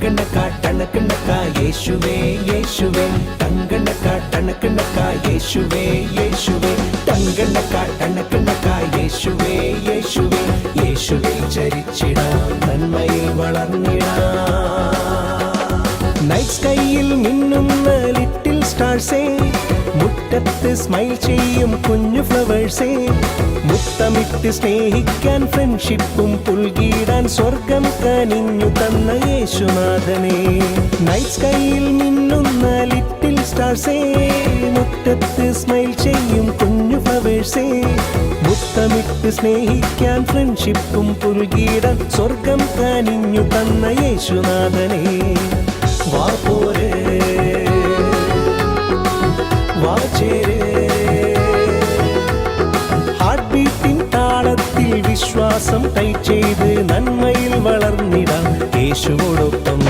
ടങ്കണക്ക യേശുവേ യേശുവേ ടങ്കണക്ക യേശുവേ യേശുവേ ടങ്കണക്ക യേശുവേ യേശുവേ യേശുവേ ചരിച്ചിടാം നന്മയിൽ വളർന്നിടാം. നൈറ്റ് സ്കൈയിൽ മിന്നുന്ന ലിറ്റിൽ സ്റ്റാർസേ, മുറ്റത്ത് സ്മൈൽ ചെയ്യും കുഞ്ഞു ഫ്ലവേഴ്സേ, മുത്തമിട്ട് സ്നേഹിക്കാൻ ഫ്രണ്ട്ഷിപ്പും പുൽകിടാൻ സ്വർഗം കനിഞ്ഞു തന്ന യേശുനാഥനെ. നൈറ്റ് സ്കൈയിൽ മിന്നുന്ന ലിറ്റിൽ സ്റ്റാർസേ, മുറ്റത്ത് സ്മൈൽ ചെയ്യും കുഞ്ഞു ഫ്ലവേഴ്സേ, മുത്തമിട്ട് സ്നേഹിക്കാൻ ഫ്രണ്ട്ഷിപ്പും പുൽകിടാൻ സ്വർഗം കനിഞ്ഞു തന്ന യേശുനാഥനെ. വാ പോരെ വാ ചേരേ, ഹാർട്ട് ബീറ്റിൻ താളത്തിൽ വിശ്വാസം ടൈറ്റ് ചെയ്ത് നന്മയിൽ വളർന്നിടാം യേശുവോടൊപ്പം.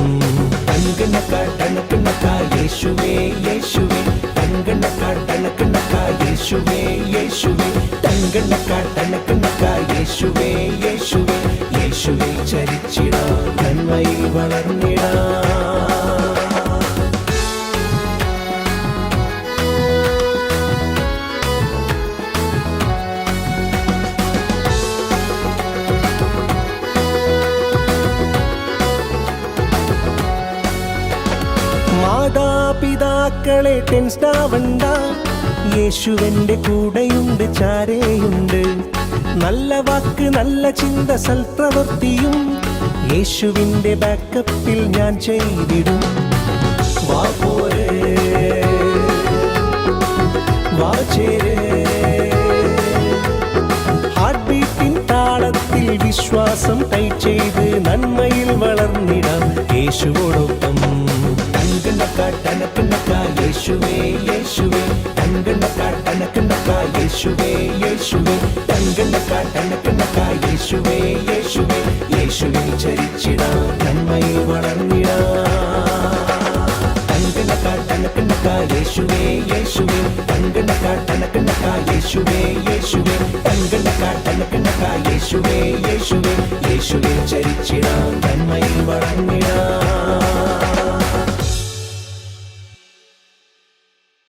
ടങ്കണക്ക യേശുവേ യേശുവേ ടങ്കണക്ക യേശുവേ യേശുവേ ടങ്കണക്ക യേശുവേ യേശുവേ യേശുവേ ചരിച്ചിടാം നന്മയിൽ വളർന്നിടാം. മാതാപിതാക്കളെ ടെൻസ്ഡാവണ്ട, യേശുവന്റെ കൂടെയുണ്ട് ചാരേയുണ്ട്. നല്ല വാക്ക് നല്ല ചിന്ത സൽപ്രവൃത്തിയും യേശുവിന്റെ ബാക്കപ്പിൽ ഞാൻ ചെയ്തിടും. വാ പോരെ വാ ചേരേ, ഹാർട്ട് ബീറ്റിൻ താളത്തിൽ വിശ്വാസം ടൈറ്റ് ചെയ്ത് നന്മയിൽ വളർന്നിടാം യേശുവോടൊപ്പം. ടങ്കണക്ക യേശുവേ യേശുവേ ടങ്കണക്ക യേശുവേ യേശുവേ ടങ്കണക്ക യേശുവേ യേശുവേ യേശുവേ ചരിച്ചിടാം നന്മയിൽ വളർന്നിടാം. ടങ്കണക്ക യേശുവേ യേശുവേ ടങ്കണക്ക യേശുവേ യേശുവേ ടങ്കണക്ക യേശുവേ യേശുവേ യേശുവേ ചരിച്ചിടാം നന്മയിൽ വളർന്നിടാം.